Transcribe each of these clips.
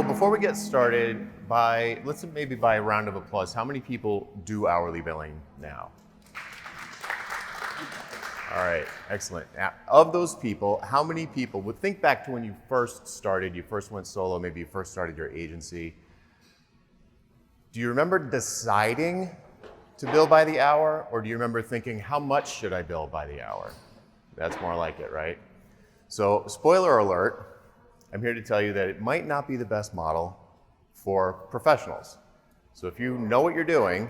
So before we get started, let's maybe by a round of applause, how many people do hourly billing now? All right, excellent. Now, of those people, how many people would think back to when you first started, you first went solo, maybe you first started your agency. Do you remember deciding to bill by the hour, or do you remember thinking, how much should I bill by the hour? That's more like it, right? So, spoiler alert, I'm here to tell you that it might not be the best model for professionals. So if you know what you're doing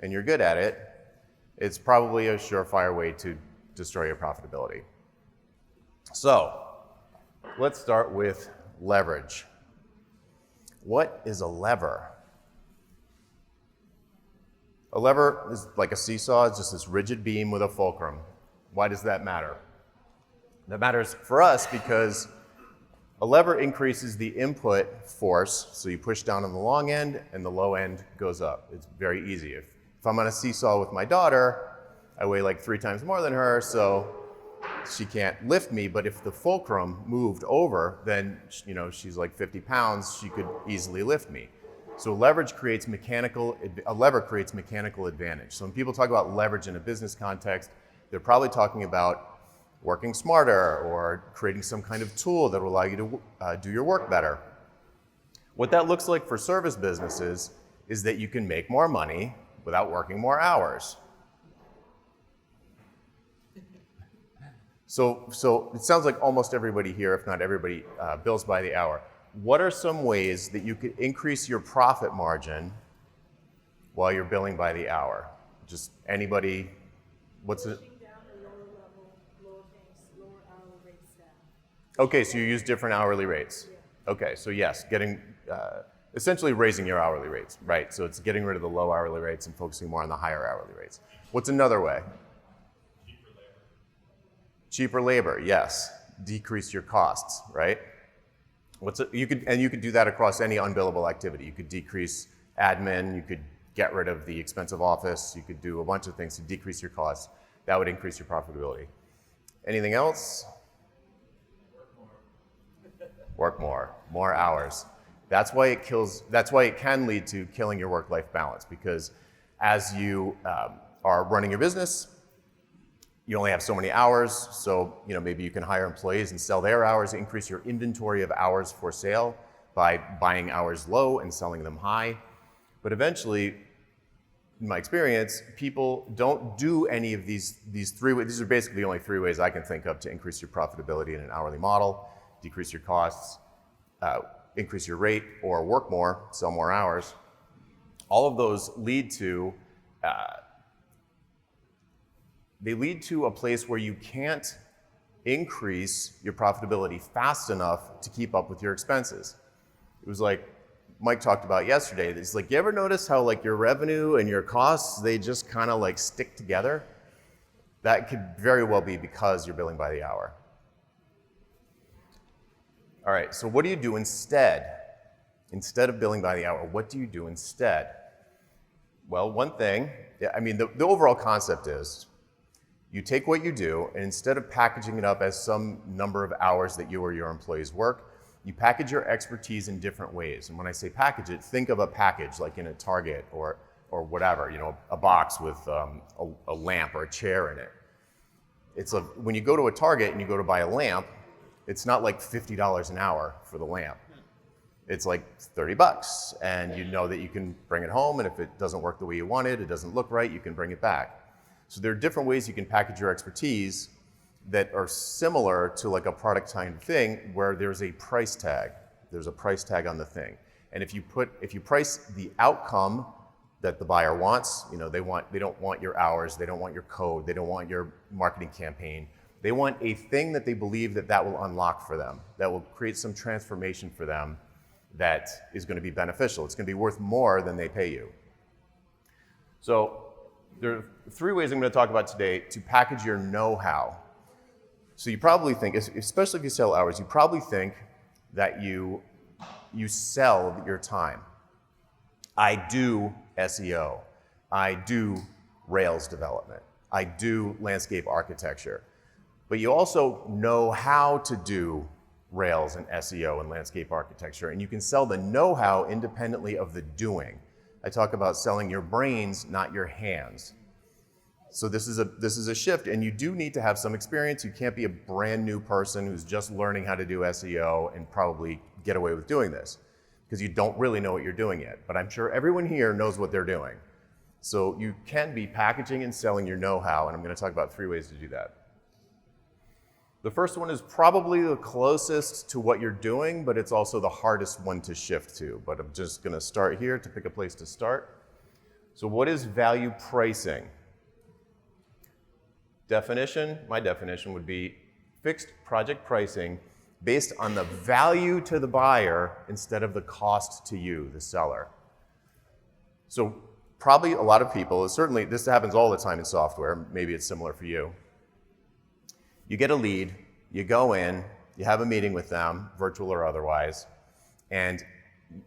and you're good at it, it's probably a surefire way to destroy your profitability. So let's start with leverage. What is a lever? A lever is like a seesaw. It's just this rigid beam with a fulcrum. Why does that matter? That matters for us because a lever increases the input force, so you push down on the long end and the low end goes up. It's very easy. If I'm on a seesaw with my daughter, I weigh like 3 times more than her, so she can't lift me, but if the fulcrum moved over, then she's like 50 pounds, she could easily lift me. So a lever creates mechanical advantage. So when people talk about leverage in a business context, they're probably talking about working smarter or creating some kind of tool that will allow you to do your work better. What that looks like for service businesses is that you can make more money without working more hours. So it sounds like almost everybody here, if not everybody, bills by the hour. What are some ways that you could increase your profit margin while you're billing by the hour? Just anybody, what's it? Okay, so you use different hourly rates. Okay, so yes, essentially raising your hourly rates, right? So it's getting rid of the low hourly rates and focusing more on the higher hourly rates. What's another way? Cheaper labor, yes. Decrease your costs, right? You could do that across any unbillable activity. You could decrease admin, you could get rid of the expensive office, you could do a bunch of things to decrease your costs. That would increase your profitability. Anything else? Work more hours. That's why it can lead to killing your work-life balance, because as you are running your business, you only have so many hours, so maybe you can hire employees and sell their hours, increase your inventory of hours for sale by buying hours low and selling them high. But eventually, in my experience, people don't do any of these 3 ways. These are basically the only 3 ways I can think of to increase your profitability in an hourly model: decrease your costs, increase your rate, or work more, sell more hours. All of those lead to a place where you can't increase your profitability fast enough to keep up with your expenses. It was like Mike talked about yesterday. It's like, you ever notice how like your revenue and your costs, they just kind of like stick together? That could very well be because you're billing by the hour. All right, so what do you do instead? Instead of billing by the hour, what do you do instead? Well, one thing, the overall concept is, you take what you do, and instead of packaging it up as some number of hours that you or your employees work, you package your expertise in different ways. And when I say package it, think of a package like in a Target or whatever, a box with a lamp or a chair in it. It's when you go to a Target and you go to buy a lamp, it's not like $50 an hour for the lamp. It's like $30, and you know that you can bring it home, and if it doesn't work the way you want it doesn't look right, you can bring it back. So there are different ways you can package your expertise that are similar to like a product kind of thing where there's a price tag. There's a price tag on the thing. And if you price the outcome that the buyer wants, they don't want your hours, they don't want your code, they don't want your marketing campaign. They want a thing that they believe that will unlock for them, that will create some transformation for them that is going to be beneficial. It's going to be worth more than they pay you. So there are 3 ways I'm going to talk about today to package your know-how. So you probably think, especially if you sell hours, you probably think that you sell your time. I do SEO. I do Rails development. I do landscape architecture. But you also know how to do Rails and SEO and landscape architecture, and you can sell the know-how independently of the doing. I talk about selling your brains, not your hands. So this is a shift, and you do need to have some experience. You can't be a brand new person who's just learning how to do SEO and probably get away with doing this, because you don't really know what you're doing yet. But I'm sure everyone here knows what they're doing. So you can be packaging and selling your know-how, and I'm going to talk about 3 ways to do that. The first one is probably the closest to what you're doing, but it's also the hardest one to shift to. But I'm just going to start here to pick a place to start. So what is value pricing? Definition, my definition would be fixed project pricing based on the value to the buyer instead of the cost to you, the seller. So probably a lot of people, certainly this happens all the time in software, maybe it's similar for you. You get a lead, you go in, you have a meeting with them, virtual or otherwise, and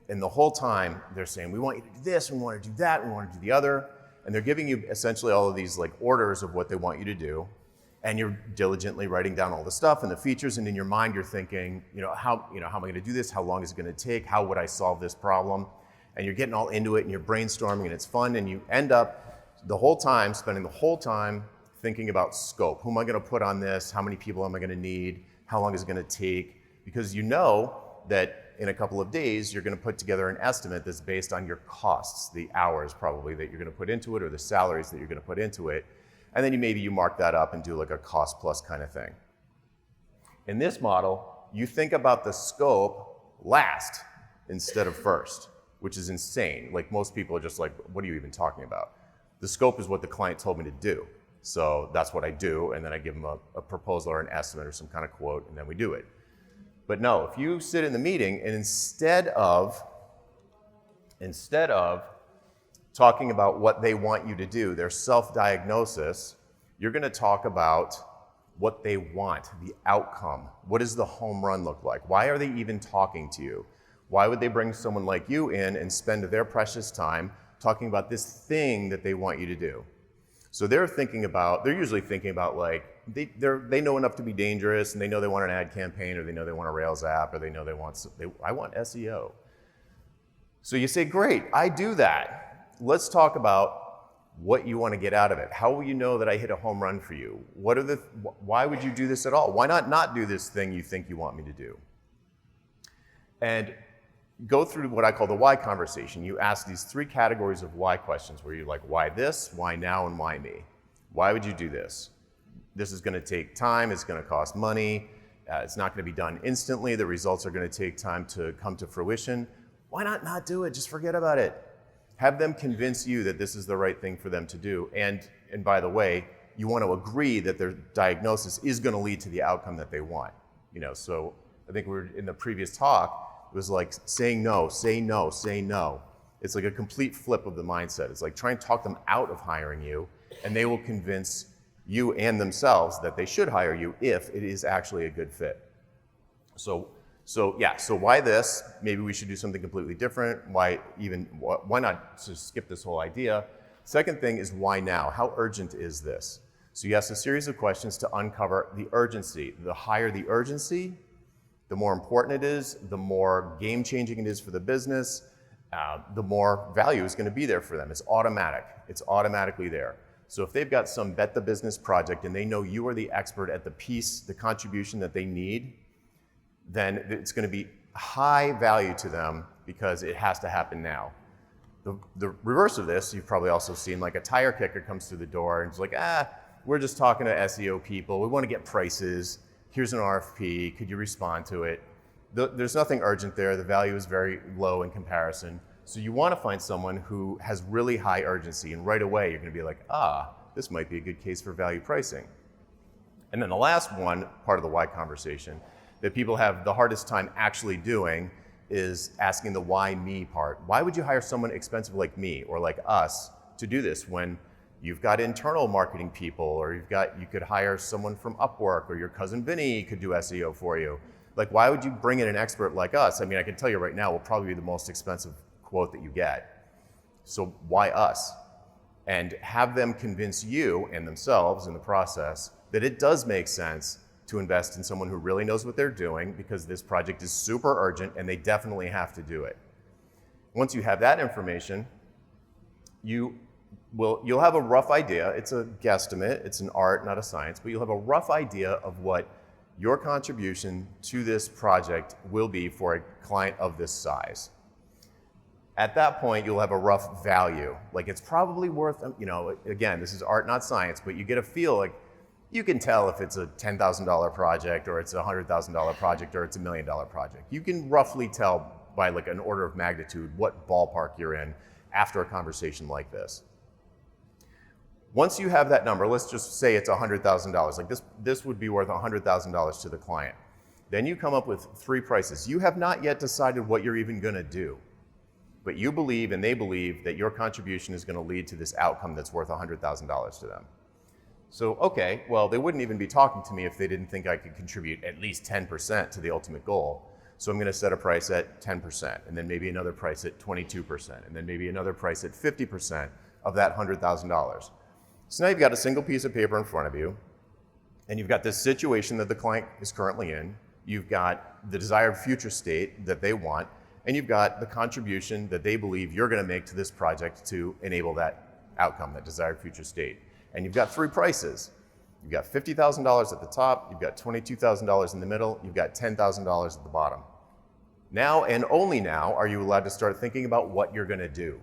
the whole time they're saying, we want you to do this, we want to do that, we want to do the other, and they're giving you essentially all of these like orders of what they want you to do, and you're diligently writing down all the stuff and the features, and in your mind you're thinking, how am I going to do this? How long is it going to take? How would I solve this problem? And you're getting all into it, and you're brainstorming, and it's fun, and you end up spending the whole time thinking about scope. Who am I going to put on this? How many people am I going to need? How long is it going to take? Because you know that in a couple of days, you're going to put together an estimate that's based on your costs, the hours probably that you're going to put into it, or the salaries that you're going to put into it. And then maybe you mark that up and do like a cost plus kind of thing. In this model, you think about the scope last instead of first, which is insane. Like most people are just like, what are you even talking about? The scope is what the client told me to do. So that's what I do, and then I give them a proposal or an estimate or some kind of quote, and then we do it. But no, if you sit in the meeting and instead of talking about what they want you to do, their self-diagnosis, you're going to talk about what they want, the outcome. What does the home run look like? Why are they even talking to you? Why would they bring someone like you in and spend their precious time talking about this thing that they want you to do? So they're usually thinking about like, they know enough to be dangerous, and they know they want an ad campaign, or they know they want a Rails app, or they know I want SEO. So you say, great, I do that. Let's talk about what you want to get out of it. How will you know that I hit a home run for you? Why would you do this at all? Why not do this thing you think you want me to do? And go through what I call the why conversation. You ask these 3 categories of why questions, where you're like, why this, why now, and why me? Why would you do this? This is going to take time, it's going to cost money, it's not going to be done instantly, the results are going to take time to come to fruition. Why not do it? Just forget about it. Have them convince you that this is the right thing for them to do. And by the way, you want to agree that their diagnosis is going to lead to the outcome that they want. So I think we were in the previous talk, it was like saying no, say no, say no. It's like a complete flip of the mindset. It's like try and talk them out of hiring you, and they will convince you and themselves that they should hire you if it is actually a good fit. So why this? Maybe we should do something completely different. Why not just skip this whole idea? Second thing is why now? How urgent is this? So you ask a series of questions to uncover the urgency. The higher the urgency, the more important it is, the more game-changing it is for the business, the more value is going to be there for them. It's automatic. It's automatically there. So if they've got some bet the business project and they know you are the expert at the piece, the contribution that they need, then it's going to be high value to them because it has to happen now. The reverse of this, you've probably also seen, like a tire kicker comes through the door and it's like, we're just talking to SEO people. We want to get prices. Here's an RFP, could you respond to it? There's nothing urgent there. The value is very low in comparison. So you want to find someone who has really high urgency, and right away you're going to be like, this might be a good case for value pricing. And then the last one, part of the why conversation, that people have the hardest time actually doing is asking the why me part. Why would you hire someone expensive like me or like us to do this when you've got internal marketing people, or you could hire someone from Upwork, or your cousin Vinny could do SEO for you? Like, why would you bring in an expert like us? I mean, I can tell you right now, we'll probably be the most expensive quote that you get. So why us? And have them convince you and themselves in the process that it does make sense to invest in someone who really knows what they're doing because this project is super urgent and they definitely have to do it. Once you have that information, you'll have a rough idea. It's a guesstimate, it's an art, not a science, but you'll have a rough idea of what your contribution to this project will be for a client of this size. At that point, you'll have a rough value. Like it's probably worth, again, this is art, not science, but you get a feel like you can tell if it's a $10,000 project or it's a $100,000 project or it's $1 million project. You can roughly tell by like an order of magnitude what ballpark you're in after a conversation like this. Once you have that number, let's just say it's $100,000. Like this would be worth $100,000 to the client. Then you come up with 3 prices. You have not yet decided what you're even gonna do, but you believe and they believe that your contribution is gonna lead to this outcome that's worth $100,000 to them. So, okay, well, they wouldn't even be talking to me if they didn't think I could contribute at least 10% to the ultimate goal. So I'm gonna set a price at 10%, and then maybe another price at 22%, and then maybe another price at 50% of that $100,000. So now you've got a single piece of paper in front of you, and you've got this situation that the client is currently in, you've got the desired future state that they want, and you've got the contribution that they believe you're gonna make to this project to enable that outcome, that desired future state. And you've got 3 prices. You've got $50,000 at the top, you've got $22,000 in the middle, you've got $10,000 at the bottom. Now and only now are you allowed to start thinking about what you're gonna do,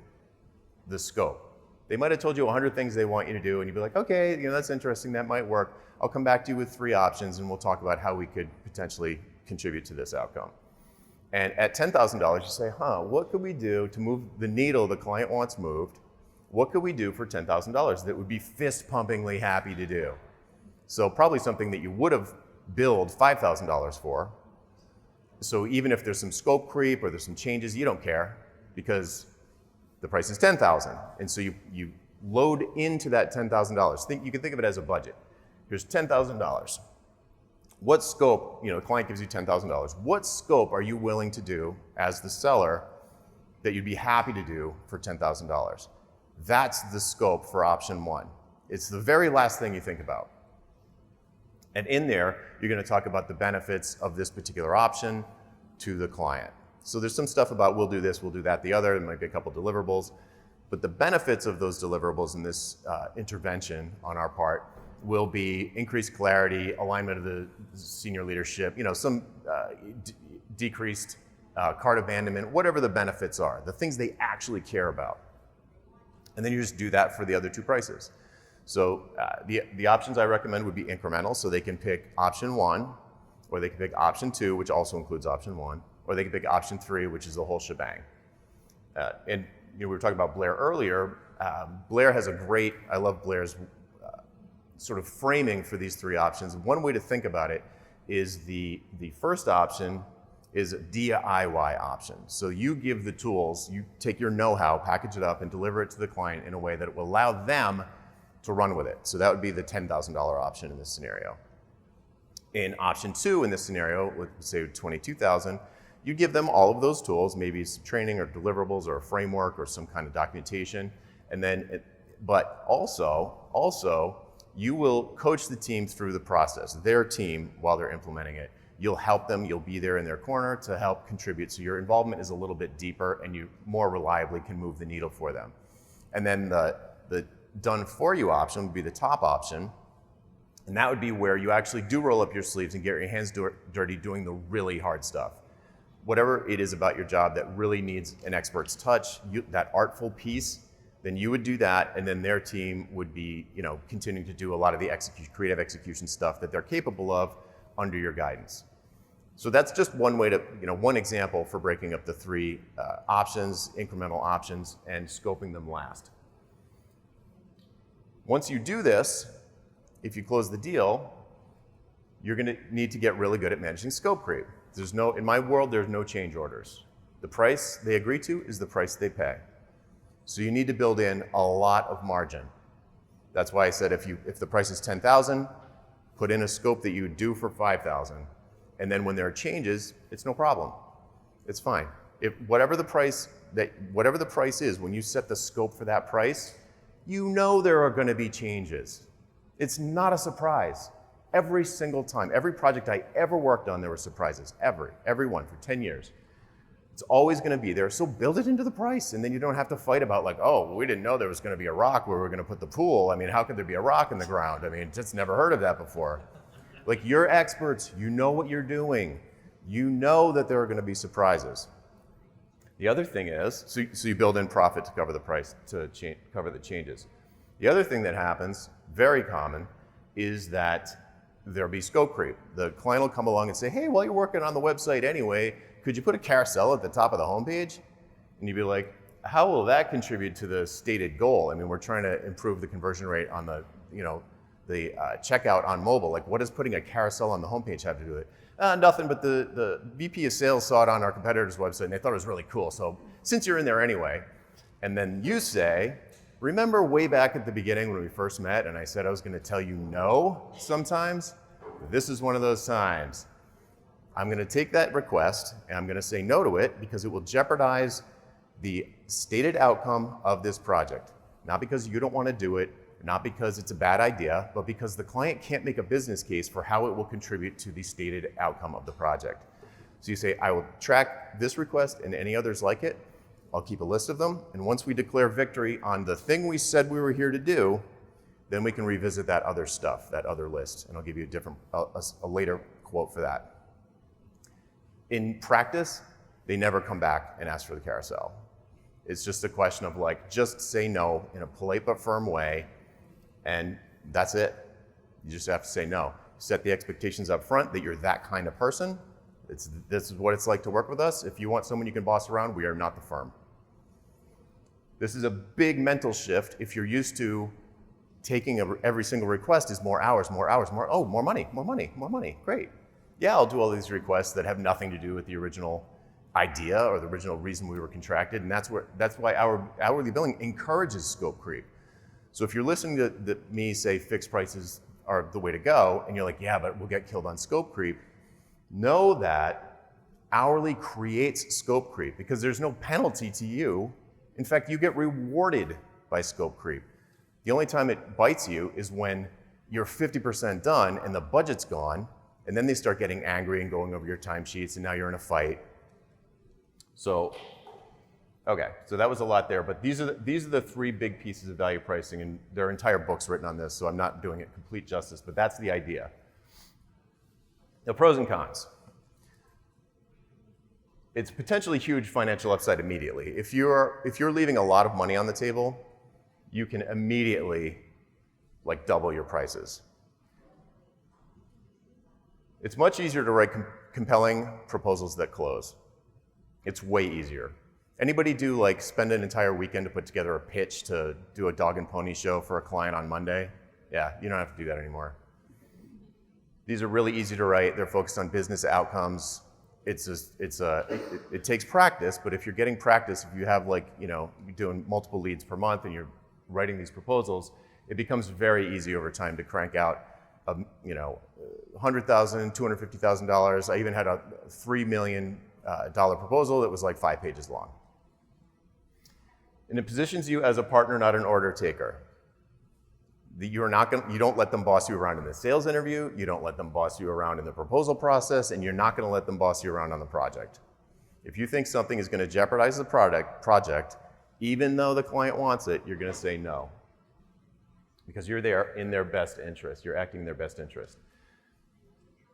the scope. They might have told you 100 things they want you to do and you'd be like, okay, that's interesting, that might work. I'll come back to you with 3 options and we'll talk about how we could potentially contribute to this outcome. And at $10,000, you say, what could we do to move the needle the client wants moved? What could we do for $10,000 that would be fist-pumpingly happy to do? So probably something that you would have billed $5,000 for. So even if there's some scope creep or there's some changes, you don't care because the price is $10,000. And so you load into that $10,000. You can think of it as a budget. Here's $10,000. What scope, the client gives you $10,000. What scope are you willing to do as the seller that you'd be happy to do for $10,000? That's the scope for option 1. It's the very last thing you think about. And in there, you're going to talk about the benefits of this particular option to the client. So there's some stuff about we'll do this, we'll do that, the other, there might be a couple deliverables, but the benefits of those deliverables in this intervention on our part will be increased clarity, alignment of the senior leadership, some decreased cart abandonment, whatever the benefits are, the things they actually care about. And then you just do that for the other 2 prices. So the options I recommend would be incremental, so they can pick option 1, or they can pick option 2, which also includes option 1, or they can pick option 3, which is the whole shebang. And we were talking about Blair earlier. Blair has I love Blair's sort of framing for these 3 options. One way to think about it is the first option is a DIY option. So you give the tools, you take your know-how, package it up, and deliver it to the client in a way that it will allow them to run with it. So that would be the $10,000 option in this scenario. In option 2 in this scenario, let's say $22,000, you give them all of those tools, maybe some training or deliverables or a framework or some kind of documentation, and then, but also you will coach the team through the process, their team, while they're implementing it. You'll help them, you'll be there in their corner to help contribute. So your involvement is a little bit deeper and you more reliably can move the needle for them. And then the done for you option would be the top option. And that would be where you actually do roll up your sleeves and get your hands dirty doing the really hard stuff. Whatever it is about your job that really needs an expert's touch, that artful piece, then you would do that, and then their team would be, continuing to do a lot of the creative execution stuff that they're capable of under your guidance. So that's just one way to, one example for breaking up the 3 options, incremental options, and scoping them last. Once you do this, if you close the deal, you're going to need to get really good at managing scope creep. In my world, there's no change orders. The price they agree to is the price they pay. So you need to build in a lot of margin. That's why I said if the price is $10,000, put in a scope that you would do for $5,000. And then when there are changes, it's no problem. It's fine. Whatever the price is, when you set the scope for that price, there are going to be changes. It's not a surprise. Every single time, every project I ever worked on, there were surprises. Every one for 10 years. It's always going to be there, so build it into the price, and then you don't have to fight about like, oh, well, we didn't know there was going to be a rock where we were going to put the pool. I mean, how could there be a rock in the ground? I mean, just never heard of that before. Like, you're experts. You know what you're doing. You know that there are going to be surprises. The other thing is, so you build in profit to cover the price, to cover the changes. The other thing that happens, very common, is that there'll be scope creep. The client will come along and say, hey, while you're working on the website anyway, could you put a carousel at the top of the homepage? And you'd be like, how will that contribute to the stated goal? I mean, we're trying to improve the conversion rate on the, the checkout on mobile. Like, what does putting a carousel on the homepage have to do with it? Nothing, but the VP of sales saw it on our competitor's website and they thought it was really cool. So since you're in there anyway, and then you say, remember way back at the beginning when we first met and I said I was going to tell you no sometimes? This is one of those times. I'm going to take that request and I'm going to say no to it because it will jeopardize the stated outcome of this project. Not because you don't want to do it, not because it's a bad idea, but because the client can't make a business case for how it will contribute to the stated outcome of the project. So you say, I will track this request and any others like it. I'll keep a list of them. And once we declare victory on the thing we said we were here to do, then we can revisit that other stuff, that other list. And I'll give you a later quote for that. In practice, they never come back and ask for the carousel. It's just a question of like, just say no in a polite but firm way, and that's it. You just have to say no. Set the expectations up front that you're that kind of person. This is what it's like to work with us. If you want someone you can boss around, we are not the firm. This is a big mental shift if you're used to taking every single request is more hours, more money, great. Yeah, I'll do all these requests that have nothing to do with the original idea or the original reason we were contracted, and that's why our hourly billing encourages scope creep. So if you're listening to me say fixed prices are the way to go, and you're like, yeah, but we'll get killed on scope creep, know that hourly creates scope creep because there's no penalty to you. In fact, you get rewarded by scope creep. The only time it bites you is when you're 50% done and the budget's gone, and then they start getting angry and going over your timesheets, and now you're in a fight. So, okay, so that was a lot there, but these are the three big pieces of value pricing, and there are entire books written on this, so I'm not doing it complete justice, but that's the idea. The pros and cons. It's potentially huge financial upside immediately. If you're leaving a lot of money on the table, you can immediately like double your prices. It's much easier to write compelling proposals that close. It's way easier. Anybody spend an entire weekend to put together a pitch to do a dog and pony show for a client on Monday? Yeah, you don't have to do that anymore. These are really easy to write. They're focused on business outcomes. It takes practice, but if you're getting practice, if you have you're doing multiple leads per month and you're writing these proposals, it becomes very easy over time to crank out $100,000, $250,000. I even had a $3 million proposal that was like 5 pages long. And it positions you as a partner, not an order taker. You don't let them boss you around in the sales interview, you don't let them boss you around in the proposal process, and you're not going to let them boss you around on the project. If you think something is going to jeopardize the project, even though the client wants it, you're going to say no. Because you're there in their best interest. You're acting in their best interest.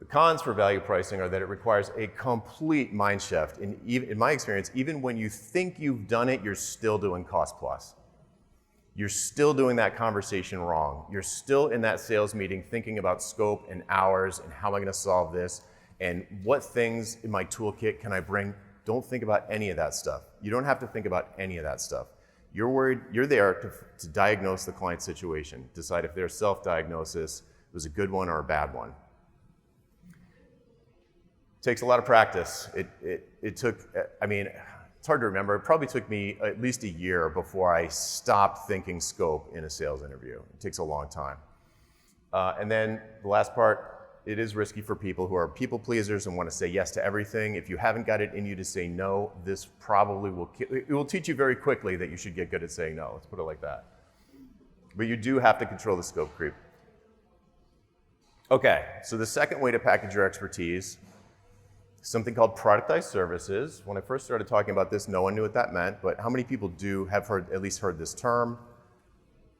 The cons for value pricing are that it requires a complete mind shift. In my experience, even when you think you've done it, you're still doing cost plus. You're still doing that conversation wrong. You're still in that sales meeting thinking about scope and hours and how am I going to solve this and what things in my toolkit can I bring. Don't think about any of that stuff. You don't have to think about any of that stuff. You're there to diagnose the client's situation, decide if their self-diagnosis was a good one or a bad one. It takes a lot of practice. It took, it's hard to remember. It probably took me at least a year before I stopped thinking scope in a sales interview. It takes a long time. And then the last part, it is risky for people who are people pleasers and want to say yes to everything. If you haven't got it in you to say no, this probably will teach you very quickly that you should get good at saying no. Let's put it like that. But you do have to control the scope creep. Okay, so the second way to package your expertise, something called productized services. When I first started talking about this, no one knew what that meant, but how many people have at least heard this term?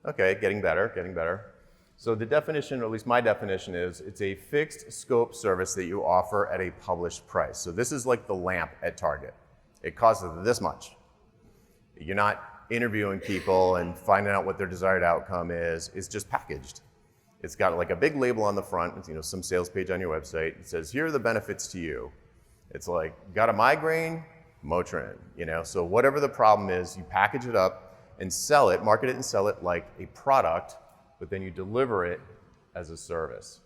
Okay, getting better, getting better. So the definition, or at least my definition is, it's a fixed scope service that you offer at a published price. So this is like the lamp at Target. It costs this much. You're not interviewing people and finding out what their desired outcome is. It's just packaged. It's got like a big label on the front, some sales page on your website. It says, here are the benefits to you. It's like, got a migraine? Motrin, So whatever the problem is, you package it up and sell it, market it and sell it like a product, but then you deliver it as a service.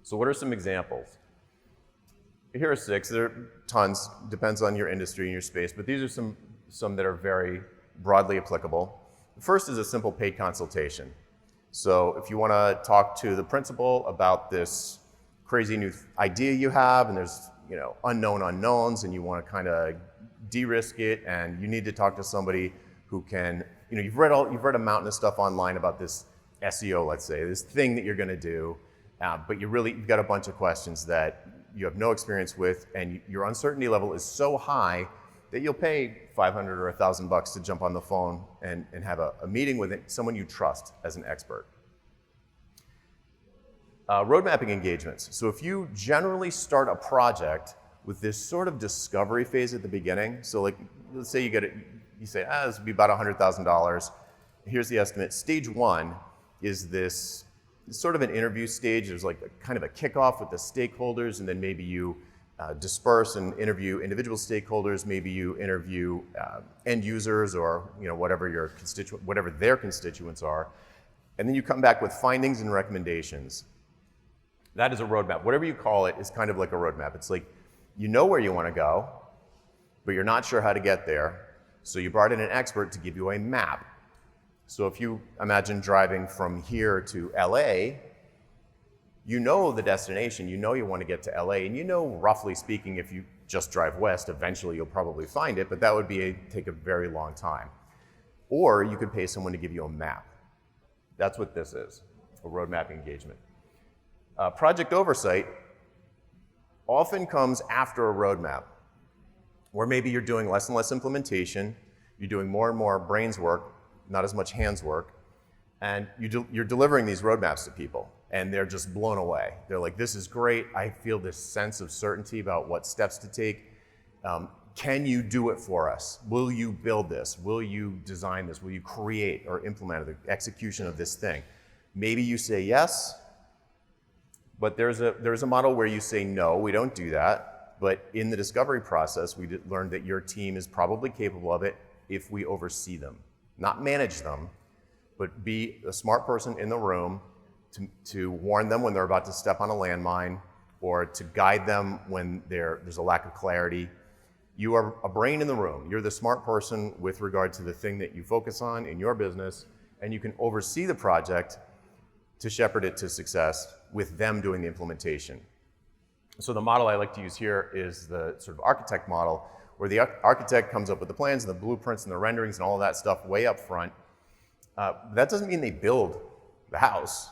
So what are some examples? Here are 6. There are tons, depends on your industry and your space, but these are some that are very broadly applicable. The first is a simple paid consultation. So if you want to talk to the principal about this crazy new idea you have, and there's unknown unknowns, and you want to kind of de-risk it, and you need to talk to somebody who can, you've read a mountain of stuff online about this SEO, let's say, this thing that you're going to do, but you've got a bunch of questions that you have no experience with, and your uncertainty level is so high that you'll pay $500 or $1,000 to jump on the phone and have a meeting with someone you trust as an expert. Road mapping engagements. So if you generally start a project with this sort of discovery phase at the beginning, so like, let's say you say, this would be about $100,000. Here's the estimate. Stage 1 is this sort of an interview stage. There's like kind of a kickoff with the stakeholders, and then maybe you disperse and interview individual stakeholders. Maybe you interview end users, or whatever their constituents are, and then you come back with findings and recommendations. That is a roadmap. Whatever you call it is kind of like a roadmap. It's like you know where you want to go, but you're not sure how to get there. So you brought in an expert to give you a map. So if you imagine driving from here to LA, you know the destination, you want to get to LA, and roughly speaking, if you just drive west, eventually you'll probably find it, but that would take a very long time. Or you could pay someone to give you a map. That's what this is, a road mapping engagement. Project oversight often comes after a roadmap, where maybe you're doing less and less implementation, you're doing more and more brains work, not as much hands work, and you're delivering these roadmaps to people, and they're just blown away. They're like, this is great, I feel this sense of certainty about what steps to take. Can you do it for us? Will you build this? Will you design this? Will you create or implement the execution of this thing? Maybe you say yes, but there's a model where you say no, we don't do that. But in the discovery process, we learned that your team is probably capable of it if we oversee them. Not manage them, but be a smart person in the room to warn them when they're about to step on a landmine, or to guide them when there's a lack of clarity. You are a brain in the room. You're the smart person with regard to the thing that you focus on in your business, and you can oversee the project to shepherd it to success with them doing the implementation. So the model I like to use here is the sort of architect model, where the architect comes up with the plans and the blueprints and the renderings and all of that stuff way up front. That doesn't mean they build the house.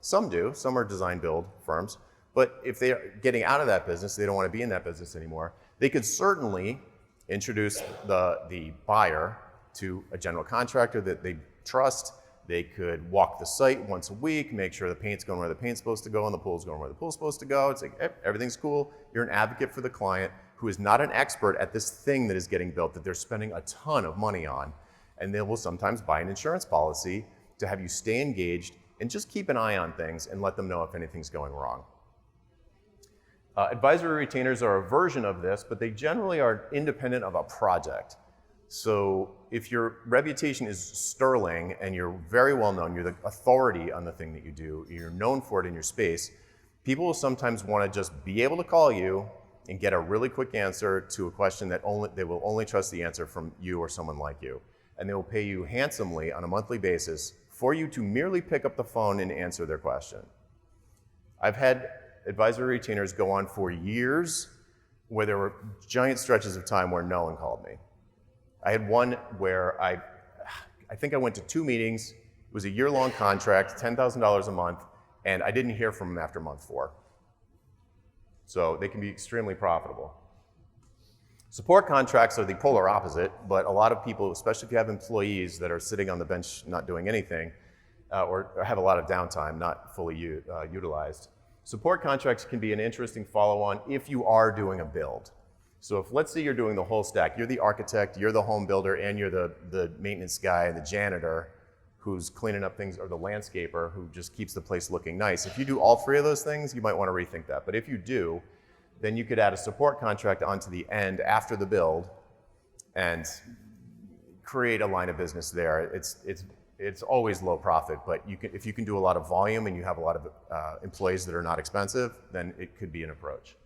Some do. Some are design build firms. But if they're getting out of that business, they don't want to be in that business anymore, they could certainly introduce the buyer to a general contractor that they trust. They could walk the site once a week, make sure the paint's going where the paint's supposed to go and the pool's going where the pool's supposed to go. It's like, everything's cool. You're an advocate for the client who is not an expert at this thing that is getting built that they're spending a ton of money on. And they will sometimes buy an insurance policy to have you stay engaged and just keep an eye on things and let them know if anything's going wrong. Advisory retainers are a version of this, but they generally are independent of a project. So if your reputation is sterling and you're very well known, you're the authority on the thing that you do, you're known for it in your space, people will sometimes want to just be able to call you and get a really quick answer to a question that they will only trust the answer from you or someone like you. And they will pay you handsomely on a monthly basis for you to merely pick up the phone and answer their question. I've had advisory retainers go on for years where there were giant stretches of time where no one called me. I had one where I think I went to 2 meetings. It was a year-long contract, $10,000 a month, and I didn't hear from them after month 4. So they can be extremely profitable. Support contracts are the polar opposite, but a lot of people, especially if you have employees that are sitting on the bench not doing anything, or have a lot of downtime, not fully utilized, support contracts can be an interesting follow-on if you are doing a build. So if, let's say you're doing the whole stack, you're the architect, you're the home builder, and you're the maintenance guy, the janitor who's cleaning up things, or the landscaper who just keeps the place looking nice. If you do all 3 of those things, you might want to rethink that. But if you do, then you could add a support contract onto the end after the build and create a line of business there. It's always low profit, but if you can do a lot of volume and you have a lot of employees that are not expensive, then it could be an approach.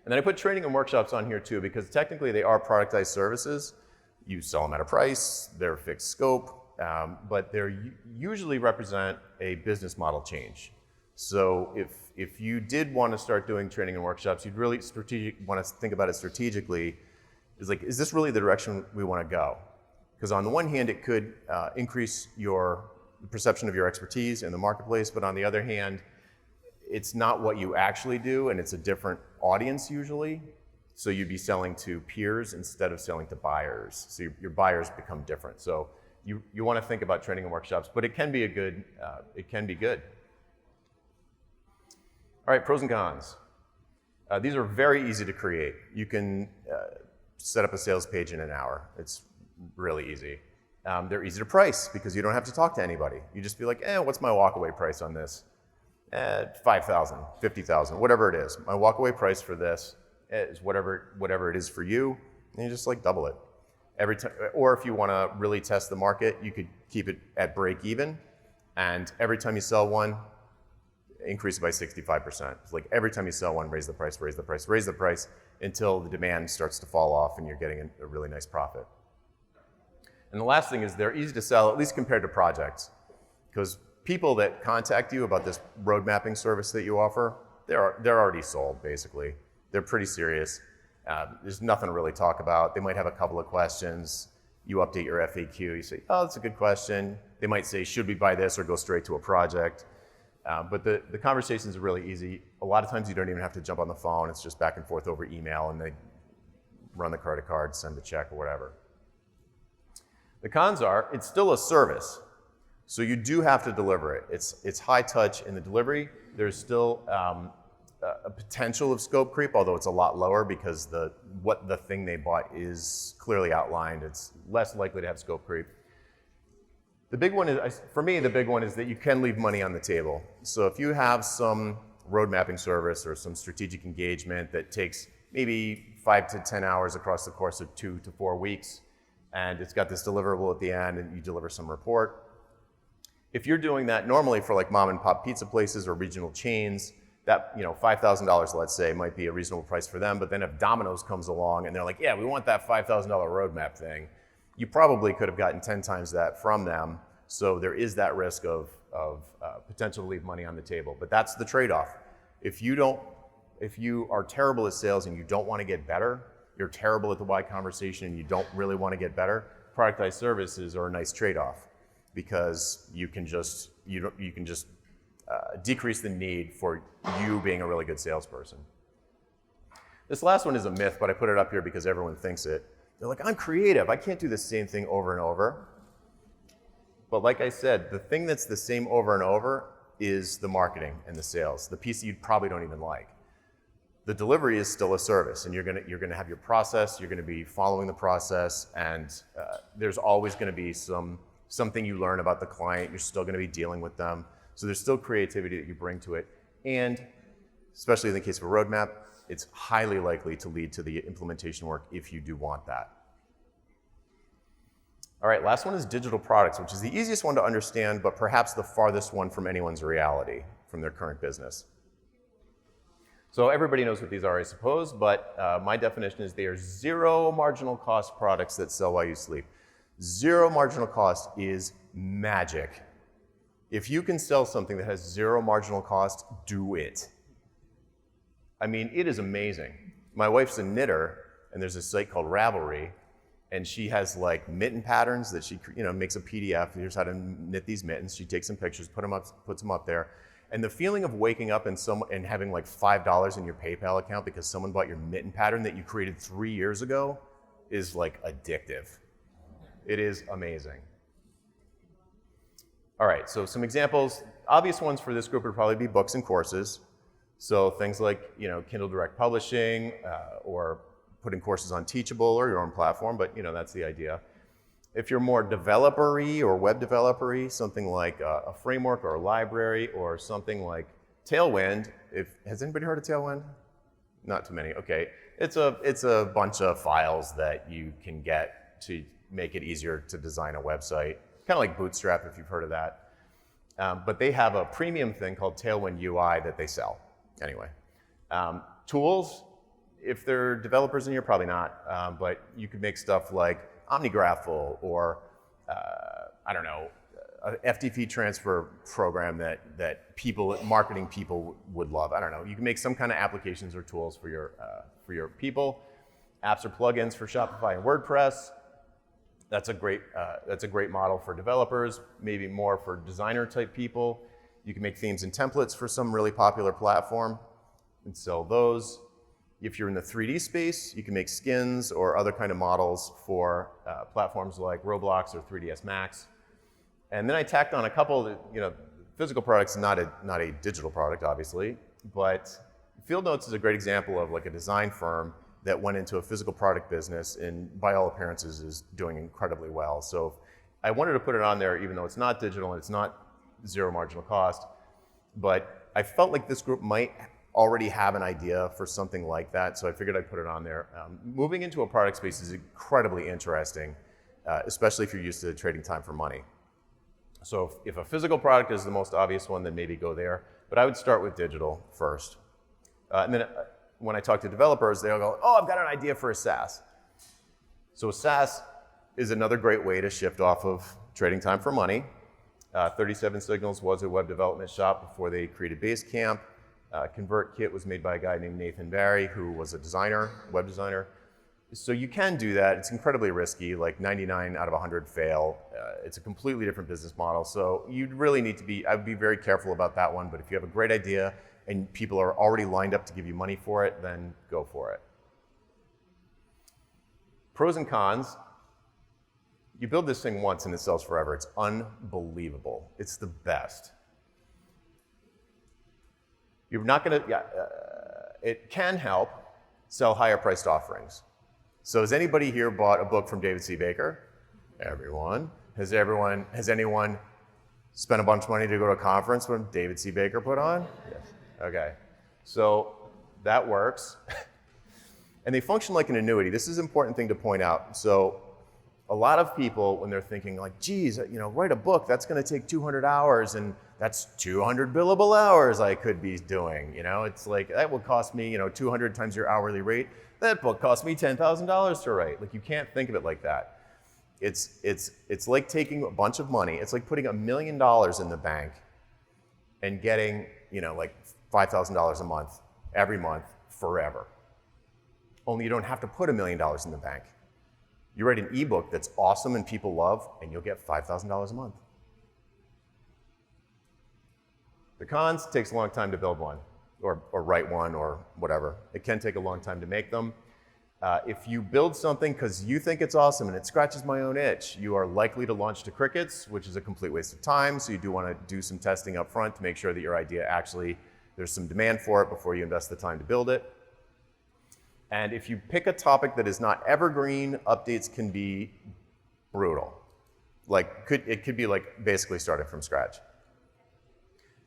And then I put training and workshops on here too, because technically they are productized services. You sell them at a price, they're fixed scope, but they usually represent a business model change. So if you did want to start doing training and workshops, you'd really want to think about it strategically. Is this really the direction we want to go? Because on the one hand, it could increase your perception of your expertise in the marketplace, but on the other hand, it's not what you actually do, and it's a different audience usually. So you'd be selling to peers instead of selling to buyers. So your buyers become different. So you want to think about training and workshops, but it can be good. All right, pros and cons. These are very easy to create. You can set up a sales page in an hour. It's really easy. They're easy to price because you don't have to talk to anybody. You just be like, what's my walkaway price on this? $5,000, $50,000, whatever it is. My walkaway price for this is whatever it is for you, and you just double it. Every time, or if you want to really test the market, you could keep it at break even, and every time you sell one, increase it by 65%. It's every time you sell one, raise the price, raise the price, raise the price, until the demand starts to fall off and you're getting a really nice profit. And the last thing is they're easy to sell, at least compared to projects, because people that contact you about this road mapping service that you offer, they're already sold, basically. They're pretty serious. There's nothing to really talk about. They might have a couple of questions. You update your FAQ. You say, that's a good question. They might say, should we buy this, or go straight to a project? But the conversations are really easy. A lot of times you don't even have to jump on the phone. It's just back and forth over email, and they run the credit card, send the check, or whatever. The cons are, it's still a service. So you do have to deliver it. It's high touch in the delivery. There's still a potential of scope creep, although it's a lot lower because what the thing they bought is clearly outlined. It's less likely to have scope creep. The big one is, for me, the big one is that you can leave money on the table. So if you have some road mapping service or some strategic engagement that takes maybe 5 to 10 hours across the course of 2 to 4 weeks, and it's got this deliverable at the end, and you deliver some report. If you're doing that normally for mom and pop pizza places or regional chains, that $5,000, let's say, might be a reasonable price for them. But then if Domino's comes along and they're like, we want that $5,000 roadmap thing, you probably could have gotten 10 times that from them. So there is that risk of potential to leave money on the table. But that's the trade-off. If you are terrible at sales and you don't want to get better, you're terrible at the why conversation and you don't really want to get better, productized services are a nice trade-off, because you can just decrease the need for you being a really good salesperson. This last one is a myth, but I put it up here because everyone thinks it. They're like, I'm creative. I can't do the same thing over and over. But like I said, the thing that's the same over and over is the marketing and the sales, the piece that you probably don't even like. The delivery is still a service, and you're gonna have your process. You're gonna be following the process, and there's always gonna be something you learn about the client. You're still gonna be dealing with them. So there's still creativity that you bring to it. And especially in the case of a roadmap, it's highly likely to lead to the implementation work if you do want that. All right, last one is digital products, which is the easiest one to understand, but perhaps the farthest one from anyone's reality, from their current business. So everybody knows what these are, I suppose, but my definition is they are zero marginal cost products that sell while you sleep. Zero marginal cost is magic. If you can sell something that has zero marginal cost, do it. I mean, it is amazing. My wife's a knitter, and there's a site called Ravelry, and she has like mitten patterns that she makes a PDF. Here's how to knit these mittens. She takes some pictures, puts them up there. And the feeling of waking up and having like $5 in your PayPal account because someone bought your mitten pattern that you created 3 years ago is like addictive. It is amazing. All right, so some examples. Obvious ones for this group would probably be books and courses. So things like Kindle Direct Publishing or putting courses on Teachable or your own platform, but that's the idea. If you're more developer-y or web developer-y, something like a framework or a library or something like Tailwind. Has anybody heard of Tailwind? Not too many, okay. It's a bunch of files that you can get to make it easier to design a website. Kind of like Bootstrap, if you've heard of that. But they have a premium thing called Tailwind UI that they sell. Anyway, tools, if they're developers in here, probably not, but you could make stuff like OmniGraffle or, I don't know, a FTP transfer program that marketing people would love. I don't know. You can make some kind of applications or tools for your people. Apps or plugins for Shopify and WordPress. That's a great model for developers, maybe more for designer type people. You can make themes and templates for some really popular platform and sell those. If you're in the 3D space, you can make skins or other kind of models for platforms like Roblox or 3ds Max. And then I tacked on a couple, physical products, not a digital product, obviously, but Field Notes is a great example of like a design firm that went into a physical product business and by all appearances is doing incredibly well. So I wanted to put it on there even though it's not digital and it's not zero marginal cost, but I felt like this group might already have an idea for something like that, so I figured I'd put it on there. Moving into a product space is incredibly interesting, especially if you're used to trading time for money. So if a physical product is the most obvious one, then maybe go there, but I would start with digital first. And then when I talk to developers, they'll go, oh, I've got an idea for a SaaS. So a SaaS is another great way to shift off of trading time for money. 37 Signals was a web development shop before they created Basecamp. ConvertKit was made by a guy named Nathan Barry, who was a designer, web designer. So you can do that. It's incredibly risky, like 99 out of 100 fail. It's a completely different business model. So you'd really need to I'd be very careful about that one, but if you have a great idea and people are already lined up to give you money for it, then go for it. Pros and cons. You build this thing once and it sells forever. It's unbelievable. It's the best. You're not gonna, it can help sell higher priced offerings. So has anybody here bought a book from David C. Baker? Everyone. Has anyone spent a bunch of money to go to a conference when David C. Baker put on? Yes. Okay. So that works. And they function like an annuity. This is an important thing to point out. So a lot of people, when they're thinking like, geez, write a book, that's gonna take 200 hours and that's 200 billable hours I could be doing. It's like, that would cost me, 200 times your hourly rate. That book cost me $10,000 to write. Like, you can't think of it like that. It's like taking a bunch of money. It's like putting $1 million in the bank and getting, like $5,000 a month, every month, forever. Only you don't have to put $1 million in the bank. You write an ebook that's awesome and people love, and you'll get $5,000 a month. The cons, takes a long time to build one, or write one, or whatever. It can take a long time to make them. If you build something because you think it's awesome and it scratches my own itch, you are likely to launch to crickets, which is a complete waste of time, so you do want to do some testing up front to make sure that your idea actually, there's some demand for it before you invest the time to build it. And if you pick a topic that is not evergreen, updates can be brutal. It could be like basically starting from scratch.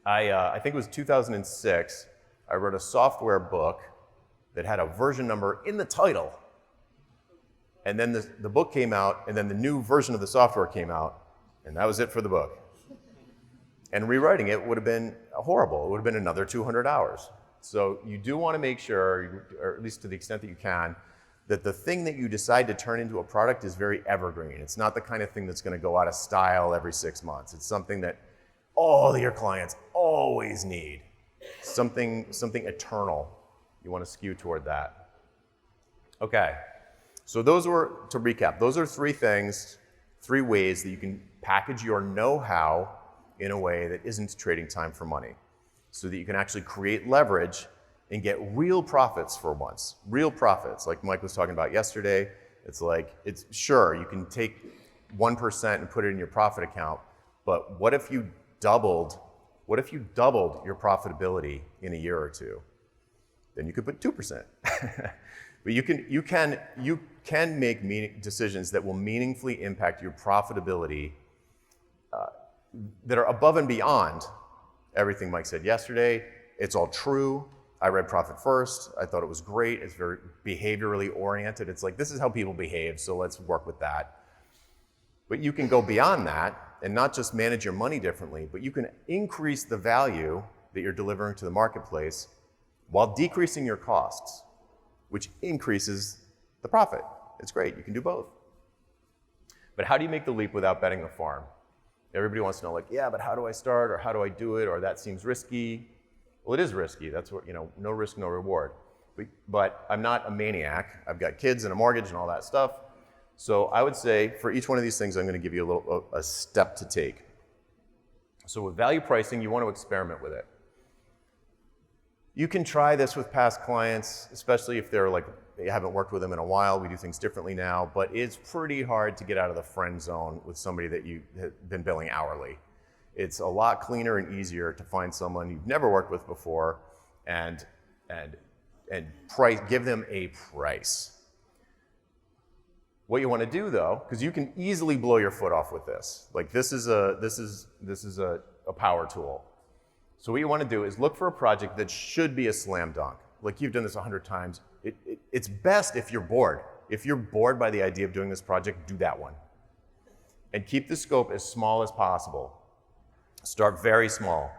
I think it was 2006, I wrote a software book that had a version number in the title. And then the book came out, and then the new version of the software came out, and that was it for the book. And rewriting it would have been horrible. It would have been another 200 hours. So you do want to make sure, or at least to the extent that you can, that the thing that you decide to turn into a product is very evergreen. It's not the kind of thing that's going to go out of style every 6 months. It's something that all your clients always need. Something eternal. You want to skew toward that. Okay, So to recap, those are three things, three ways that you can package your know-how in a way that isn't trading time for money, so that you can actually create leverage and get real profits for once. Real profits, like Mike was talking about yesterday. It's like, sure, you can take 1% and put it in your profit account, but what if you doubled your profitability in a year or two? Then you could put 2%. But you can make decisions that will meaningfully impact your profitability that are above and beyond everything Mike said yesterday. It's all true. I read Profit First. I thought it was great. It's very behaviorally oriented. It's like, this is how people behave, so let's work with that. But you can go beyond that and not just manage your money differently, but you can increase the value that you're delivering to the marketplace while decreasing your costs, which increases the profit. It's great. You can do both. But how do you make the leap without betting the farm? Everybody wants to know, like, yeah, but how do I start, or how do I do it, or that seems risky. Well, it is risky. That's what, no risk, no reward. But I'm not a maniac. I've got kids and a mortgage and all that stuff. So I would say for each one of these things, I'm going to give you a step to take. So with value pricing, you want to experiment with it. You can try this with past clients, especially if you haven't worked with them in a while. We do things differently now, but it's pretty hard to get out of the friend zone with somebody that you have been billing hourly. It's a lot cleaner and easier to find someone you've never worked with before and give them a price. What you want to do, though, because you can easily blow your foot off with this. Like, this is a power tool. So what you want to do is look for a project that should be a slam dunk. Like, you've done this 100 times. It's best if you're bored. If you're bored by the idea of doing this project, do that one. And keep the scope as small as possible. Start very small.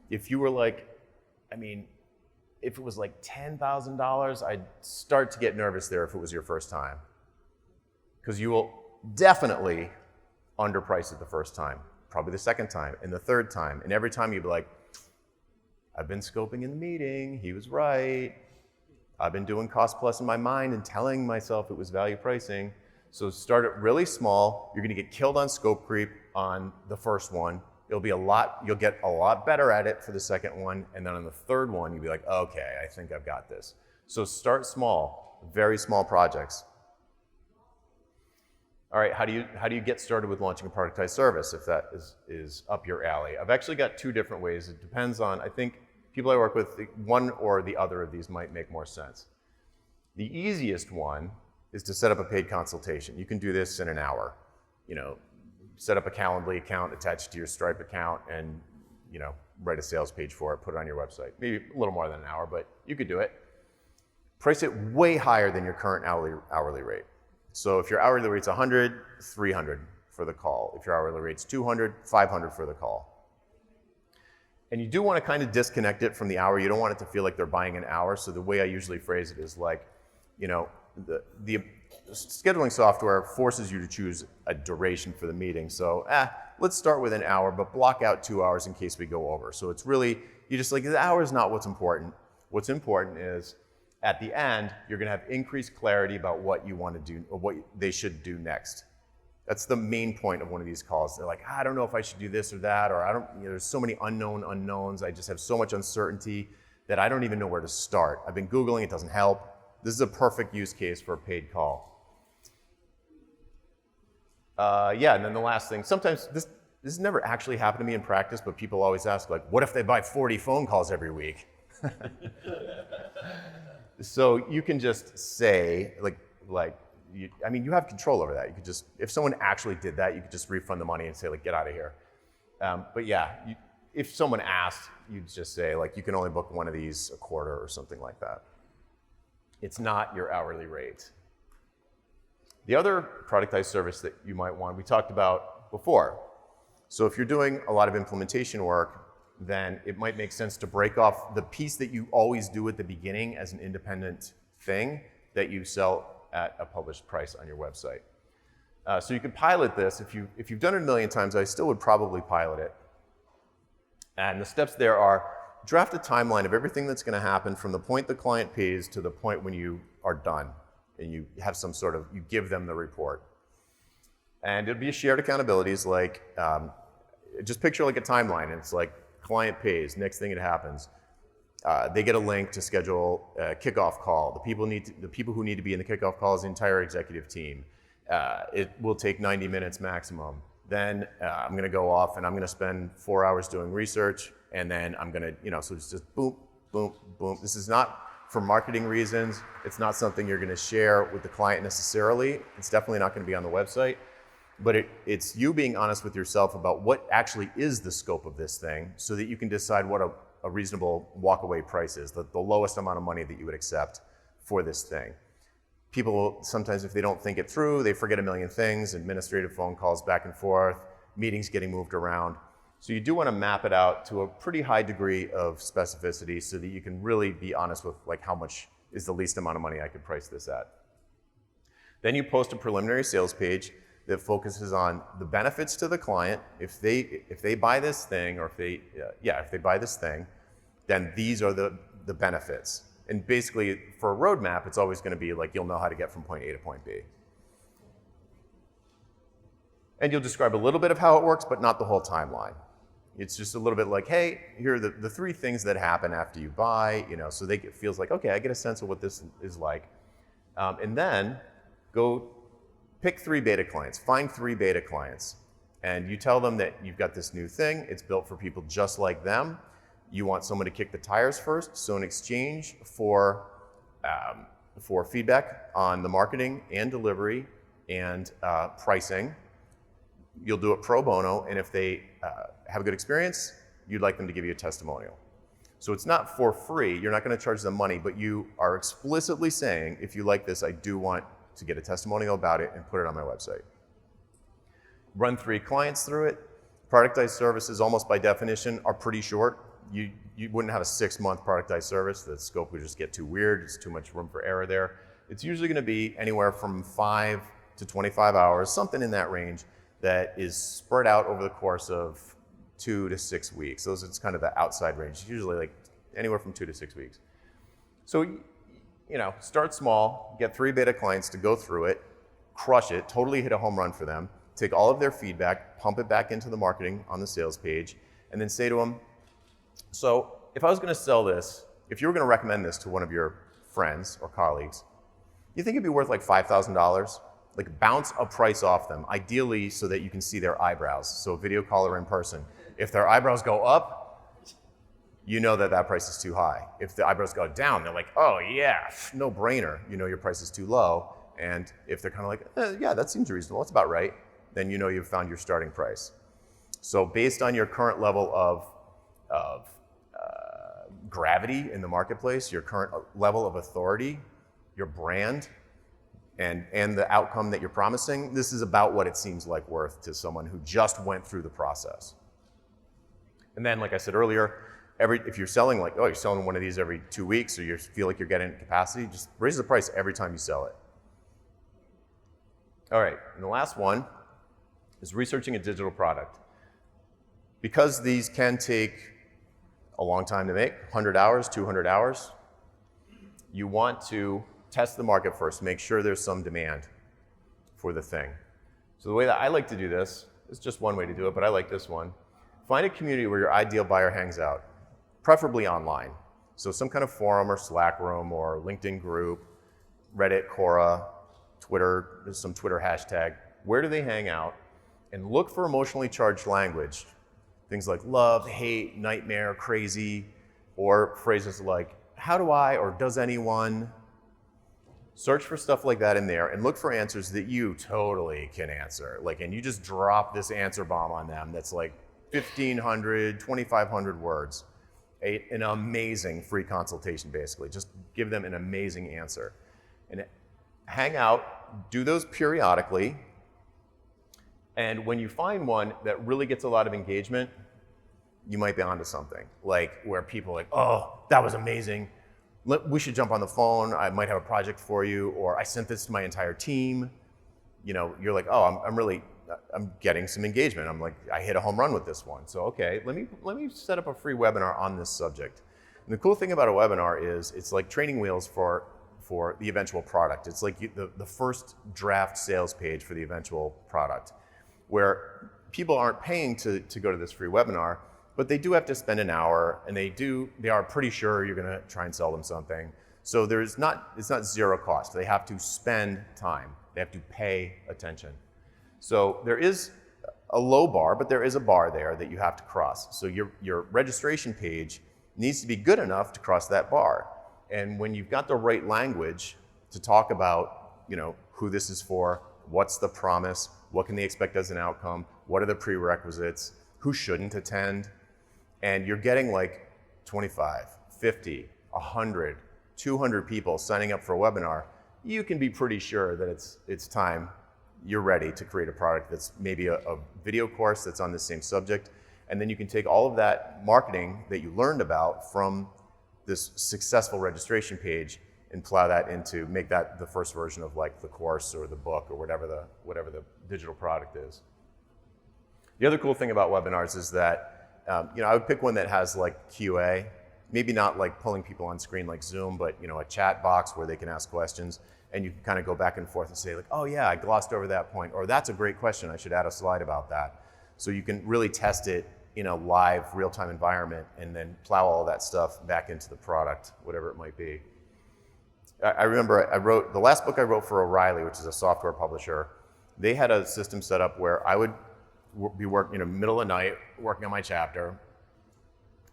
If you were if it was like $10,000, I'd start to get nervous there if it was your first time. Because you will definitely underprice it the first time, probably the second time, and the third time. And every time you'd be like, I've been scoping in the meeting, he was right. I've been doing cost plus in my mind and telling myself it was value pricing. So start it really small. You're gonna get killed on scope creep on the first one. You'll get a lot better at it for the second one. And then on the third one, you'll be like, okay, I think I've got this. So start small, very small projects. All right, how do you get started with launching a productized service if that is up your alley? I've actually got two different ways. It depends on, I think, people I work with, one or the other of these might make more sense. The easiest one is to set up a paid consultation. You can do this in an hour. Set up a Calendly account attached to your Stripe account and, write a sales page for it, put it on your website. Maybe a little more than an hour, but you could do it. Price it way higher than your current hourly rate. So if your hourly rate's 100, 300 for the call. If your hourly rate's 200, 500 for the call. And you do want to kind of disconnect it from the hour. You don't want it to feel like they're buying an hour. So the way I usually phrase it is like, the scheduling software forces you to choose a duration for the meeting. So let's start with an hour, but block out 2 hours in case we go over. So it's really, the hour is not what's important. What's important is at the end, you're going to have increased clarity about what you want to do or what they should do next. That's the main point of one of these calls. They're like, I don't know if I should do this or that, or there's so many unknowns. I just have so much uncertainty that I don't even know where to start. I've been Googling, it doesn't help. This is a perfect use case for a paid call. And then the last thing, sometimes this has never actually happened to me in practice, but people always ask, like, what if they buy 40 phone calls every week? So you can just say, you have control over that. You could just, if someone actually did that, you could just refund the money and say, like, get out of here. If someone asked, you'd just say, like, you can only book one of these a quarter or something like that. It's not your hourly rate. The other productized service that you might want, we talked about before. So if you're doing a lot of implementation work, then it might make sense to break off the piece that you always do at the beginning as an independent thing that you sell at a published price on your website. So you could pilot this. If you've done it a million times, I still would probably pilot it. And the steps there are draft a timeline of everything that's going to happen from the point the client pays to the point when you are done and you have some sort of, you give them the report. And it'll be shared accountabilities like, just picture like a timeline, and it's like client pays, next thing it happens. They get a link to schedule a kickoff call. The people who need to be in the kickoff call is the entire executive team. It will take 90 minutes maximum. Then I'm gonna go off and I'm gonna spend 4 hours doing research, and then I'm gonna, so it's just boom, boom, boom. This is not for marketing reasons. It's not something you're gonna share with the client necessarily. It's definitely not gonna be on the website, but it's you being honest with yourself about what actually is the scope of this thing so that you can decide what a reasonable walk-away price is, the lowest amount of money that you would accept for this thing. People, sometimes if they don't think it through, they forget a million things, administrative phone calls back and forth, meetings getting moved around. So you do want to map it out to a pretty high degree of specificity so that you can really be honest with like how much is the least amount of money I could price this at. Then you post a preliminary sales page that focuses on the benefits to the client. If they buy this thing, or if they buy this thing, then these are the benefits. And basically, for a roadmap, it's always going to be like you'll know how to get from point A to point B. And you'll describe a little bit of how it works, but not the whole timeline. It's just a little bit like, hey, here are the 3 things that happen after you buy, so it feels like, okay, I get a sense of what this is like. And then go pick 3 beta clients, find 3 beta clients, and you tell them that you've got this new thing, it's built for people just like them. You want someone to kick the tires first, so in exchange for feedback on the marketing and delivery and pricing, you'll do it pro bono, and if they have a good experience, you'd like them to give you a testimonial. So it's not for free, you're not going to charge them money, but you are explicitly saying, if you like this, I do want to get a testimonial about it and put it on my website. Run 3 clients through it. Productized services, almost by definition, are pretty short. You wouldn't have a 6-month productized service. The scope would just get too weird. It's too much room for error there. It's usually going to be anywhere from 5 to 25 hours, something in that range, that is spread out over the course of 2 to 6 weeks. Those is kind of the outside range. Usually like anywhere from 2 to 6 weeks. So, start small, get 3 beta clients to go through it, crush it, totally hit a home run for them, take all of their feedback, pump it back into the marketing on the sales page, and then say to them, so if I was going to sell this, if you were going to recommend this to one of your friends or colleagues, you think it'd be worth like $5,000? Like bounce a price off them, ideally so that you can see their eyebrows. So video call or in person. If their eyebrows go up, you know that price is too high. If the eyebrows go down, they're like, oh yeah, no brainer. You know your price is too low. And if they're kind of like, yeah, that seems reasonable, that's about right, then you know you've found your starting price. So based on your current level of gravity in the marketplace, your current level of authority, your brand, and the outcome that you're promising, this is about what it seems like worth to someone who just went through the process. And then, like I said earlier, if you're selling you're selling one of these every 2 weeks, or you feel like you're getting capacity, just raise the price every time you sell it. All right, and the last one is researching a digital product. Because these can take a long time to make, 100 hours, 200 hours, you want to test the market first, make sure there's some demand for the thing. So the way that I like to do this, is just one way to do it, but I like this one. Find a community where your ideal buyer hangs out, preferably online. So some kind of forum or Slack room or LinkedIn group, Reddit, Quora, Twitter, there's some Twitter hashtag. Where do they hang out? And look for emotionally charged language. Things like love, hate, nightmare, crazy, or phrases like, how do I or does anyone? Search for stuff like that in there and look for answers that you totally can answer. And you just drop this answer bomb on them that's like 1,500, 2,500 words. An amazing free consultation, basically. Just give them an amazing answer. And hang out, do those periodically. And when you find one that really gets a lot of engagement, you might be onto something. Like where people are like, oh, that was amazing. We should jump on the phone. I might have a project for you, or I sent this to my entire team. You're like, oh, I'm getting some engagement. I'm like, I hit a home run with this one. So okay, let me set up a free webinar on this subject. And the cool thing about a webinar is it's like training wheels for for the eventual product. It's like the first draft sales page for the eventual product, where people aren't paying to go to this free webinar, but they do have to spend an hour, and they are pretty sure you're gonna try and sell them something. So it's not zero cost. They have to spend time. They have to pay attention. So there is a low bar, but there is a bar there that you have to cross. So your registration page needs to be good enough to cross that bar. And when you've got the right language to talk about, who this is for, what's the promise, what can they expect as an outcome, what are the prerequisites, who shouldn't attend, and you're getting like 25, 50, 100, 200 people signing up for a webinar, you can be pretty sure that it's time, you're ready to create a product that's maybe a video course that's on the same subject, and then you can take all of that marketing that you learned about from this successful registration page and plow that into, make that the first version of like the course or the book or whatever the digital product is. The other cool thing about webinars is that, I would pick one that has like QA, maybe not like pulling people on screen like Zoom, but a chat box where they can ask questions, and you can kind of go back and forth and say like, oh yeah, I glossed over that point, or that's a great question, I should add a slide about that. So you can really test it in a live, real-time environment and then plow all that stuff back into the product, whatever it might be. I remember the last book I wrote for O'Reilly, which is a software publisher, they had a system set up where I would be working, middle of the night, working on my chapter,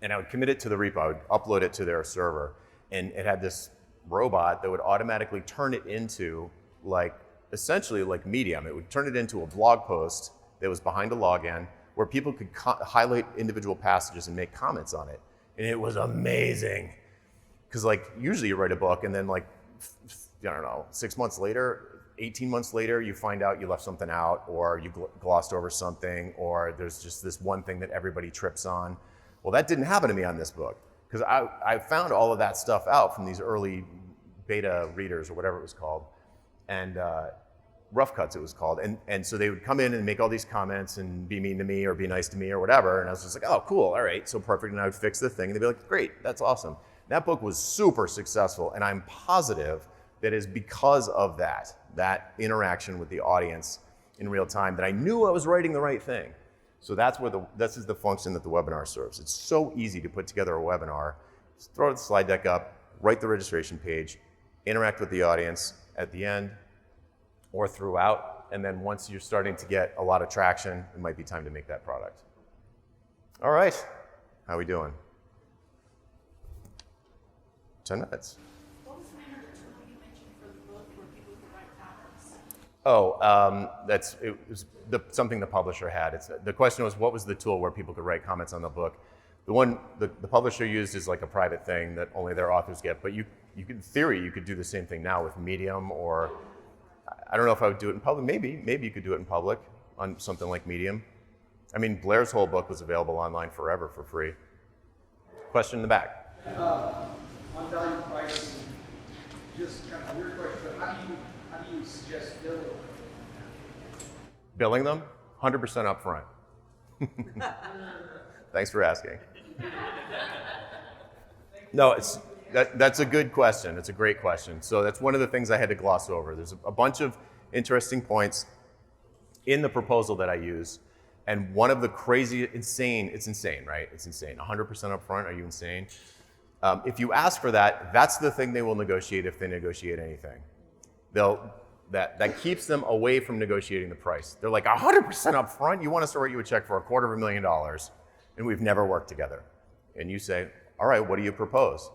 and I would commit it to the repo, I would upload it to their server, and it had this robot that would automatically turn it into essentially like Medium. It would turn it into a blog post that was behind a login where people could highlight individual passages and make comments on it. And it was amazing. Because usually you write a book and then 6 months later, 18 months later, you find out you left something out, or you glossed over something, or there's just this one thing that everybody trips on. Well, that didn't happen to me on this book, because I found all of that stuff out from these early beta readers, or whatever it was called, and rough cuts it was called. And so they would come in and make all these comments and be mean to me or be nice to me or whatever, and I was just like, oh, cool, all right, so perfect, and I would fix the thing, and they'd be like, great, that's awesome. That book was super successful, and I'm positive that is because of that interaction with the audience in real time, that I knew I was writing the right thing. So this is the function that the webinar serves. It's so easy to put together a webinar. Just throw the slide deck up, write the registration page, interact with the audience at the end or throughout, and then once you're starting to get a lot of traction, it might be time to make that product. All right, how are we doing? 10 minutes. What was the name of the tool you mentioned for the book where people could write comments? It was something the publisher had. The question was, what was the tool where people could write comments on the book? The one the publisher used is like a private thing that only their authors get, but in theory, you could do the same thing now with Medium, or I don't know if I would do it in public. Maybe you could do it in public on something like Medium. I mean, Blair's whole book was available online forever for free. Question in the back. On value pricing, just kind of a weird question, but how do you suggest Billing them? 100% upfront. Thanks for asking. No, that's a good question. It's a great question. So that's one of the things I had to gloss over. There's a bunch of interesting points in the proposal that I use, and one of the it's insane, right? It's insane. 100% upfront, are you insane? If you ask for that, that's the thing they will negotiate if they negotiate anything. That keeps them away from negotiating the price. They're like, 100% up front? You want us to write you a check for $250,000, and we've never worked together. And you say, all right, what do you propose?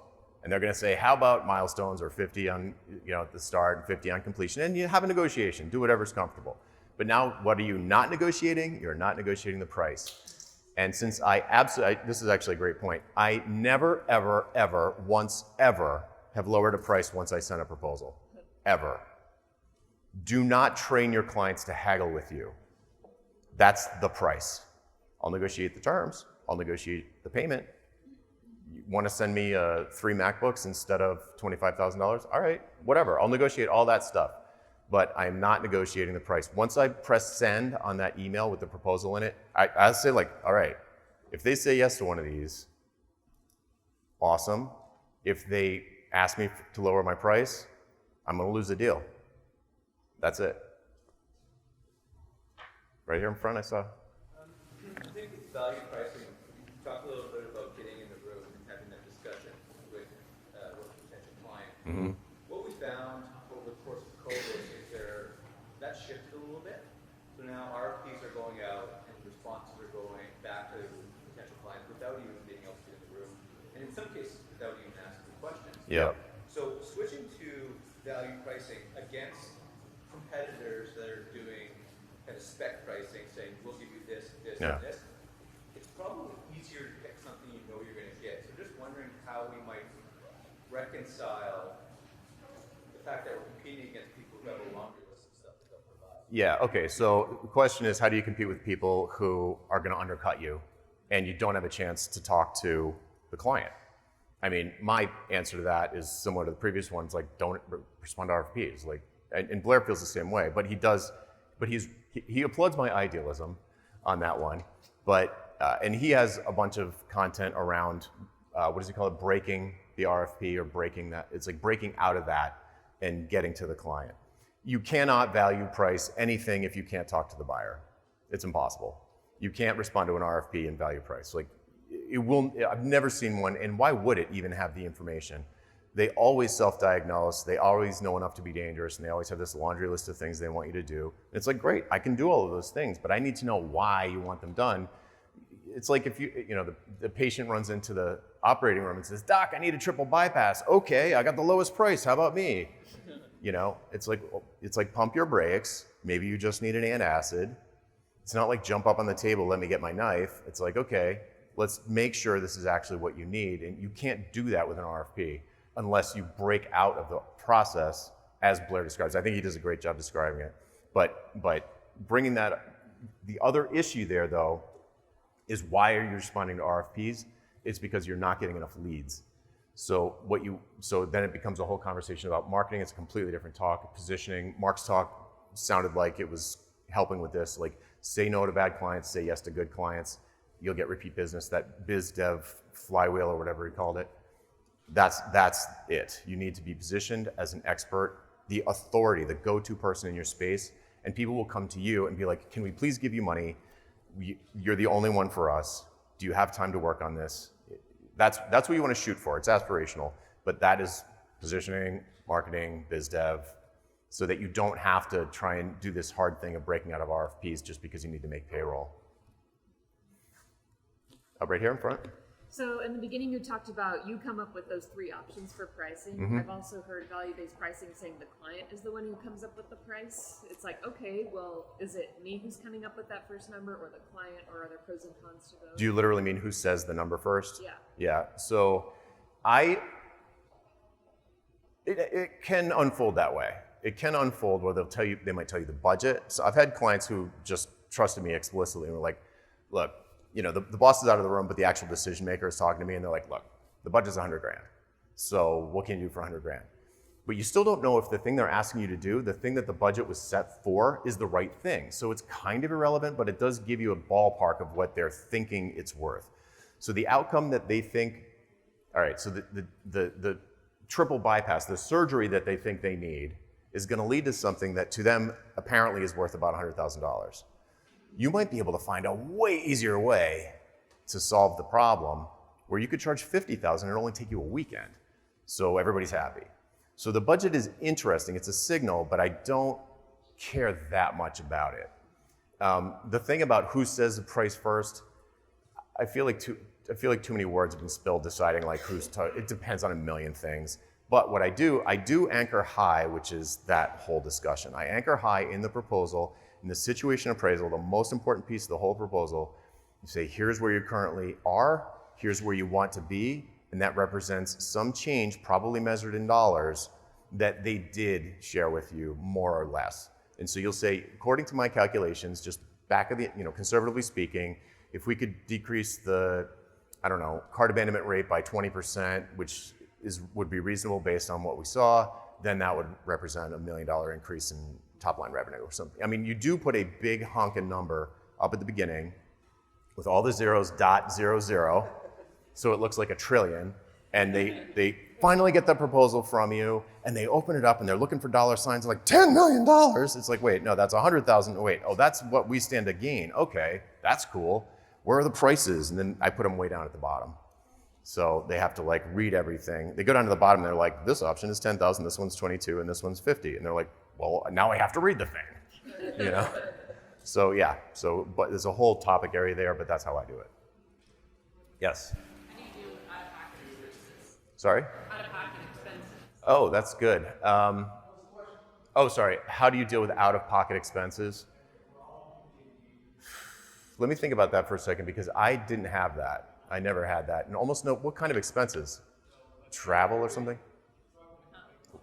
And they're gonna say, how about milestones, or 50 on, at the start and 50 on completion, and you have a negotiation, do whatever's comfortable. But now, what are you not negotiating? You're not negotiating the price. And since this is actually a great point, I never, ever, ever, once, ever have lowered a price once I sent a proposal, ever. Do not train your clients to haggle with you. That's the price. I'll negotiate the terms, I'll negotiate the payment. You want to send me 3 MacBooks instead of $25,000? All right, whatever, I'll negotiate all that stuff. But I'm not negotiating the price. Once I press send on that email with the proposal in it, I say all right, if they say yes to one of these, awesome. If they ask me to lower my price, I'm going to lose the deal. That's it. Right here in front, I saw. I think with value pricing, you talk a little bit about getting in the room and having that discussion with a potential client. Mm-hmm. What we found over the course of COVID is that shifted a little bit. So now RFPs are going out and responses are going back to potential clients without even being able to get in the room, and in some cases without even asking the questions. Yeah. So switching to value pricing against competitors that are doing kind of spec pricing, saying we'll give you this, this, Yeah. and this, it's probably easier to pick something you know you're going to get. So just wondering how we might reconcile the fact that we're competing against people who have a laundry list of stuff that they'll provide. Yeah, okay, so the question is, how do you compete with people who are going to undercut you and you don't have a chance to talk to the client? I mean, my answer to that is similar to the previous ones, like don't respond to RFPs. Like, and Blair feels the same way, but he applauds my idealism on that one. But, and he has a bunch of content around, what does he call it, breaking the RFP or breaking that, it's like breaking out of that and getting to the client. You cannot value price anything if you can't talk to the buyer. It's impossible. You can't respond to an RFP and value price. Like, I've never seen one, and why would it even have the information? They always self-diagnose, they always know enough to be dangerous, and they always have this laundry list of things they want you to do. And it's like, great, I can do all of those things, but I need to know why you want them done. It's like if the patient runs into the operating room and says, "Doc, I need a triple bypass." Okay, I got the lowest price, how about me? It's like pump your brakes, maybe you just need an antacid. It's not like jump up on the table, let me get my knife. It's like, okay, let's make sure this is actually what you need, and you can't do that with an RFP unless you break out of the process as Blair describes. I think he does a great job describing it. But bringing that, the other issue there though, is why are you responding to RFPs? It's because you're not getting enough leads. So then it becomes a whole conversation about marketing. It's a completely different talk, positioning. Mark's talk sounded like it was helping with this, like say no to bad clients, say yes to good clients. You'll get repeat business, that biz dev flywheel or whatever he called it. That's it. You need to be positioned as an expert, the authority, the go-to person in your space, and people will come to you and be like, can we please give you money? You're the only one for us. Do you have time to work on this? That's what you want to shoot for. It's aspirational, but that is positioning, marketing, biz dev, so that you don't have to try and do this hard thing of breaking out of RFPs just because you need to make payroll. Up right here in front. So in the beginning, you talked about you come up with those three options for pricing. Mm-hmm. I've also heard value-based pricing saying the client is the one who comes up with the price. It's like, okay, well, is it me who's coming up with that first number or the client, or are there pros and cons to those? Do you literally mean who says the number first? Yeah. Yeah, so it can unfold that way. It can unfold where they might tell you the budget. So I've had clients who just trusted me explicitly and were like, look, the boss is out of the room, but the actual decision maker is talking to me, and they're like, look, the budget's $100,000. So what can you do for $100,000? But you still don't know if the thing they're asking you to do, the thing that the budget was set for, is the right thing. So it's kind of irrelevant, but it does give you a ballpark of what they're thinking it's worth. So the outcome that they think, all right, so the triple bypass, the surgery that they think they need, is going to lead to something that to them apparently is worth about $100,000. You might be able to find a way easier way to solve the problem where you could charge $50,000 and only take you a weekend. So everybody's happy. So the budget is interesting, it's a signal, but I don't care that much about it. The thing about who says the price first, I feel like too many words have been spilled deciding like it depends on a million things. But what I do anchor high, which is that whole discussion. I anchor high in the proposal, in the situation appraisal, the most important piece of the whole proposal. You say, here's where you currently are, here's where you want to be, and that represents some change, probably measured in dollars, that they did share with you, more or less. And so you'll say, according to my calculations, just back of the, conservatively speaking, if we could decrease the, cart abandonment rate by 20%, which would be reasonable based on what we saw, then that would represent $1 million increase in top line revenue or something. I mean, you do put a big honking number up at the beginning with all the zeros .00, so it looks like a trillion, and finally get the proposal from you, and they open it up and they're looking for dollar signs like $10 million. It's like, wait, no, that's 100,000. Wait, oh, that's what we stand to gain. Okay, that's cool. Where are the prices? And then I put them way down at the bottom. So they have to like read everything. They go down to the bottom and they're like, this option is 10,000, this one's 22, and this one's 50. And they're like, well, now I have to read the thing, you know? So yeah, but there's a whole topic area there, but that's how I do it. Yes? How do you do out-of-pocket expenses? Sorry? Out-of-pocket expenses. Oh, that's good. Oh, sorry. How do you deal with out-of-pocket expenses? Let me think about that for a second because I didn't have that. I never had that. And almost no, what kind of expenses? Travel or something?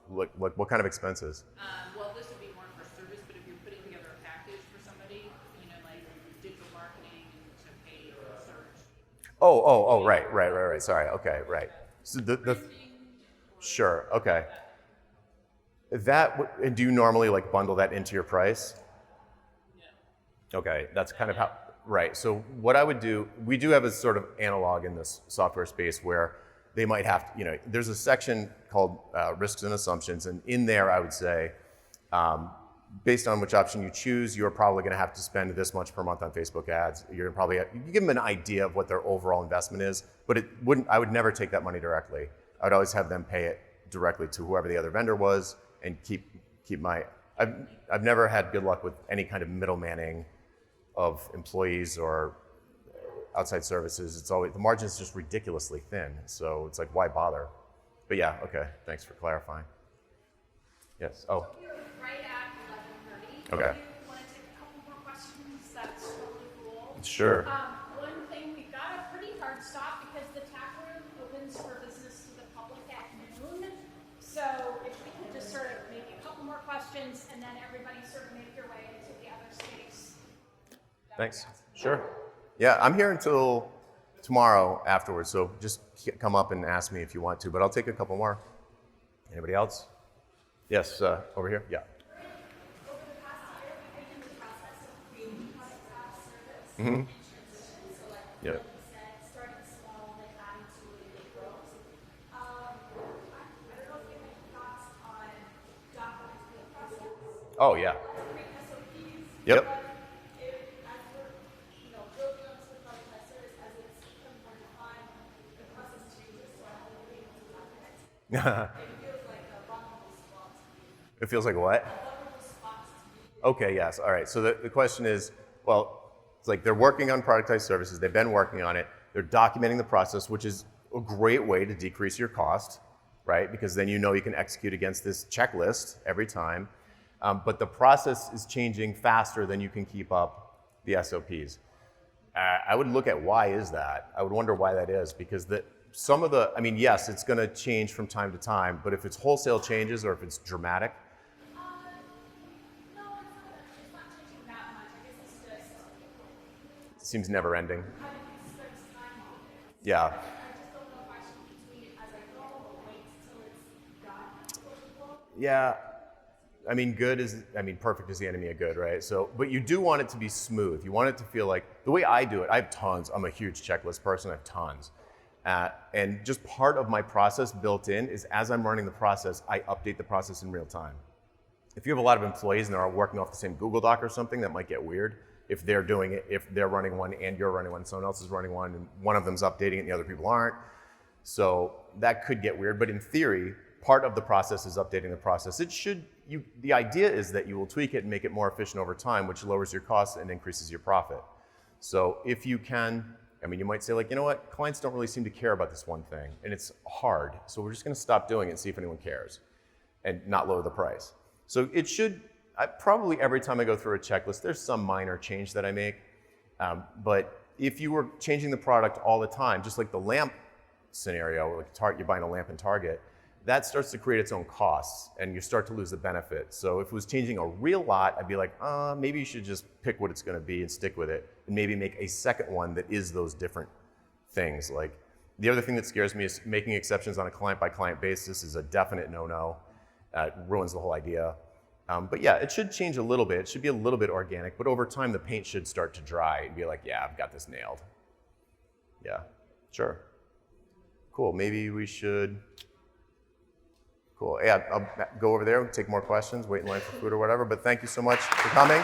What kind of expenses? Well, this would be more for service, but if you're putting together a package for somebody, you know, like digital marketing and to pay for a search. Oh, right. Sorry. Okay, right. So sure. Okay. And do you normally like bundle that into your price? Yeah. Okay, that's kind of how. Right. So what I would do, we do have a sort of analog in this software space where they might have to, you know, there's a section called risks and assumptions, and in there I would say, based on which option you choose, you're probably going to have to spend this much per month on Facebook ads. You're probably you give them an idea of what their overall investment is, but I would never take that money directly. I would always have them pay it directly to whoever the other vendor was, and keep my. I've never had good luck with any kind of middlemaning of employees or outside services. It's always the margin is just ridiculously thin. So it's like, why bother? But yeah, okay. Thanks for clarifying. Yes. Oh. We're right at 11:30. Okay. If you want to take a couple more questions, that's totally cool. Sure. One thing, we got a pretty hard stop because the tap room opens for business to the public at noon. So if we could just sort of maybe a couple more questions and then everybody sort of make your way into the other space. Thanks. Sure. Yeah, I'm here until tomorrow afterwards, so just come up and ask me if you want to, but I'll take a couple more. Anybody else? Yes, over here. Yeah. Over the past year, we've been in the process of creating product as a service Mm-hmm. and transition. So like Yeah. you said, starting small, then adding to it, it grows. I don't know if you have any thoughts on documenting the process. Oh, yeah. Create SOPs. Yep. But as we're, building on some product as service, as it's becoming more defined, the process changes. So I don't know if we can document. It feels like a vulnerable spot. It feels like what? Vulnerable spots to be. Okay, yes. All right. So the question is, well, it's like they're working on productized services. They've been working on it. They're documenting the process, which is a great way to decrease your cost, right? Because then you know you can execute against this checklist every time. But the process is changing faster than you can keep up the SOPs. I would look at why is that. I would wonder why that is, because yes, it's going to change from time to time, but if it's wholesale changes or if it's dramatic, No, it's not changing that much. I guess it's just it seems never ending. having expense time on it. Yeah. I just don't know if I should be tweeting it as I go or wait till it's done. Yeah. Perfect is the enemy of good, right? So, but you do want it to be smooth. You want it to feel like, the way I do it, I have tons. I'm a huge checklist person. I have tons. And just part of my process built in is as I'm running the process, I update the process in real time. If you have a lot of employees and they're all working off the same Google Doc or something, that might get weird. If they're doing it, if they're running one and you're running one, someone else is running one, and one of them's updating it and the other people aren't. So that could get weird, but in theory, part of the process is updating the process. The idea is that you will tweak it and make it more efficient over time, which lowers your costs and increases your profit. So if you can, you might say like, you know what, clients don't really seem to care about this one thing, and it's hard, so we're just gonna stop doing it and see if anyone cares, and not lower the price. So probably every time I go through a checklist, there's some minor change that I make, but if you were changing the product all the time, just like the lamp scenario, like you're buying a lamp in Target, that starts to create its own costs and you start to lose the benefit. So if it was changing a real lot, I'd be like, maybe you should just pick what it's gonna be and stick with it, and maybe make a second one that is those different things. Like the other thing that scares me is making exceptions on a client by client basis is a definite no-no. It ruins the whole idea. But yeah, it should change a little bit. It should be a little bit organic, but over time the paint should start to dry and be like, yeah, I've got this nailed. Yeah, sure. Cool, maybe we should Cool. Yeah, I'll go over there, take more questions, wait in line for food or whatever, but thank you so much for coming.